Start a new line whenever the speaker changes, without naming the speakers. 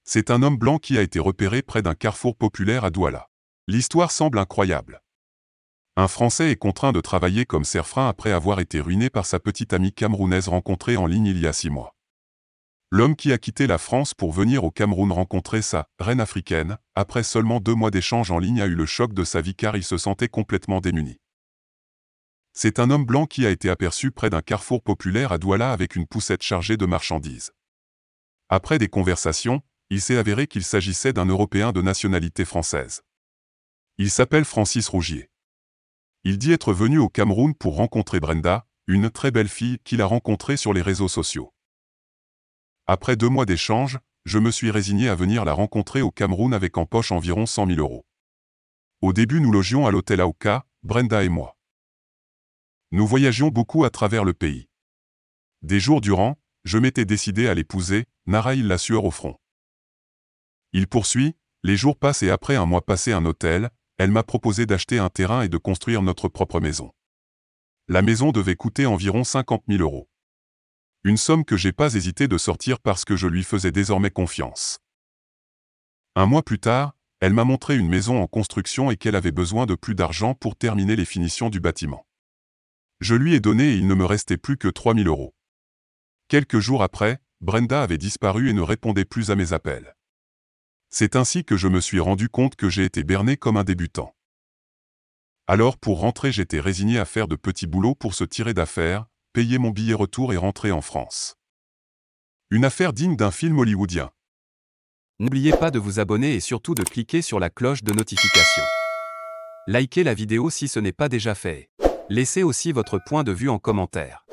C'est un homme blanc qui a été repéré près d'un carrefour populaire à Douala. L'histoire semble incroyable. Un Français est contraint de travailler comme serre-frein après avoir été ruiné par sa petite amie camerounaise rencontrée en ligne il y a 6 mois. L'homme qui a quitté la France pour venir au Cameroun rencontrer sa « reine africaine » après seulement 2 mois d'échange en ligne a eu le choc de sa vie car il se sentait complètement démuni. C'est un homme blanc qui a été aperçu près d'un carrefour populaire à Douala avec une poussette chargée de marchandises. Après des conversations, il s'est avéré qu'il s'agissait d'un Européen de nationalité française. Il s'appelle Francis Rougier. Il dit être venu au Cameroun pour rencontrer Brenda, une très belle fille qu'il a rencontrée sur les réseaux sociaux. Après 2 mois d'échange, je me suis résigné à venir la rencontrer au Cameroun avec en poche environ 100 000 €. Au début nous logions à l'hôtel Aouka, Brenda et moi. Nous voyagions beaucoup à travers le pays. Des jours durant, je m'étais décidé à l'épouser, narra-il la sueur au front. Il poursuit, les jours passent et après un mois passé à un hôtel, elle m'a proposé d'acheter un terrain et de construire notre propre maison. La maison devait coûter environ 50 000 €. Une somme que j'ai pas hésité de sortir parce que je lui faisais désormais confiance. Un mois plus tard, elle m'a montré une maison en construction et qu'elle avait besoin de plus d'argent pour terminer les finitions du bâtiment. Je lui ai donné et il ne me restait plus que 3 000 €. Quelques jours après, Brenda avait disparu et ne répondait plus à mes appels. C'est ainsi que je me suis rendu compte que j'ai été berné comme un débutant. Alors pour rentrer j'étais résigné à faire de petits boulots pour se tirer d'affaire, payer mon billet retour et rentrer en France. Une affaire digne d'un film hollywoodien.
N'oubliez pas de vous abonner et surtout de cliquer sur la cloche de notification. Likez la vidéo si ce n'est pas déjà fait. Laissez aussi votre point de vue en commentaire.